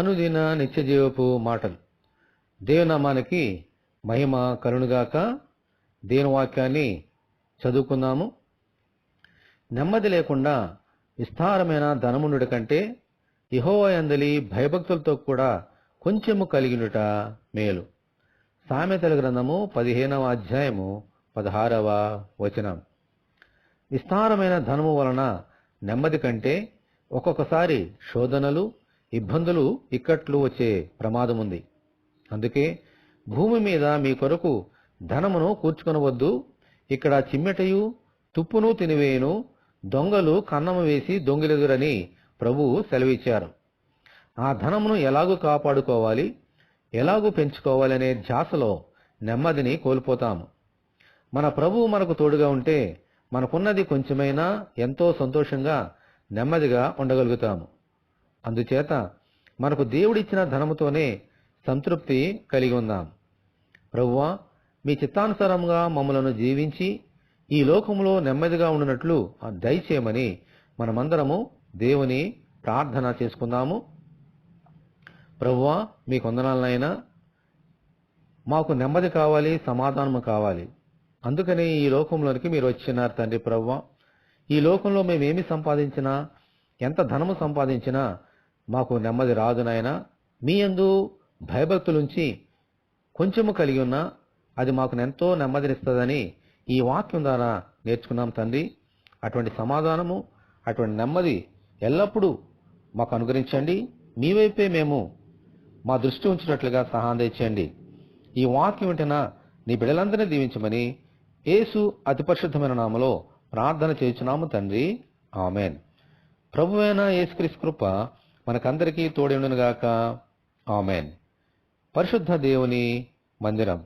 అనుదిన నిత్యజీవపు మాటలు. దేవునామానికి మహిమ కలుగుగాక. దేవుని వాక్యాన్ని చదువుకుందాము. నెమ్మది లేకుండా విస్తారమైన ధనముండుట కంటే యెహోవా యందలి భయభక్తులతో కూడా కొంచెము కలిగినుట మేలు. సామెతల గ్రంథము 15వ అధ్యాయము 16వ వచనం. విస్తారమైన ధనము వలన నెమ్మది కంటే ఒక్కొక్కసారి శోధనలు, ఇబ్బందులు, ఇక్కట్లు వచ్చే ప్రమాదం ఉంది. అందుకే భూమి మీద మీ కొరకు ధనమును కూర్చుకొనవద్దు. ఇక్కడ చిమ్మెటయు తుప్పును తినివేయును, దొంగలు కన్నము వేసి దొంగిలెదురని ప్రభువు సెలవిచ్చారు. ఆ ధనమును ఎలాగూ కాపాడుకోవాలి, ఎలాగూ పెంచుకోవాలనే ధ్యాసలో నెమ్మదిని కోల్పోతాము. మన ప్రభువు మనకు తోడుగా ఉంటే మనకున్నది కొంచెమైనా ఎంతో సంతోషంగా నెమ్మదిగా ఉండగలుగుతాము. అందుచేత మనకు దేవుడిచ్చిన ధనముతోనే సంతృప్తి కలిగి ఉందాం. ప్రభువా, మీ చిత్తానుసారంగా మమ్మలను జీవించి ఈ లోకంలో నెమ్మదిగా ఉండునట్లు దయచేయమని మనమందరము దేవుని ప్రార్థన చేసుకుందాము. ప్రభువా, మీకు వందనాలనైనా, మాకు నెమ్మది కావాలి, సమాధానము కావాలి. అందుకని ఈ లోకంలోనికి మీరు వచ్చినారు తండ్రి. ప్రభువా, ఈ లోకంలో మేమేమి సంపాదించినా, ఎంత ధనము సంపాదించినా మాకు నెమ్మది రాదు నాయనా. మీ యందు భయభక్తులుంచి కొంచెము కలిగి ఉన్నా అది మాకు ఎంతో నెమ్మదినిస్తుందని ఈ వాక్యం ద్వారా నేర్చుకున్నాం తండ్రి. అటువంటి సమాధానము, అటువంటి నెమ్మది ఎల్లప్పుడూ మాకు అనుగ్రహించండి. మీ వైపే మేము మా దృష్టి ఉంచినట్లుగా సహాయం చేయండి. ఈ వాక్యం వింటున్న నీ బిడ్డలందరినీ దీవించమని యేసు అతి పరిశుద్ధమైన నామములో ప్రార్థన చేయుచున్నాము తండ్రి. ఆమెన్. ప్రభువైన యేసుక్రీస్తు కృప మనకందరికీ తోడై ఉండును గాక. ఆమెన్. పరిశుద్ధ దేవుని మందిరం.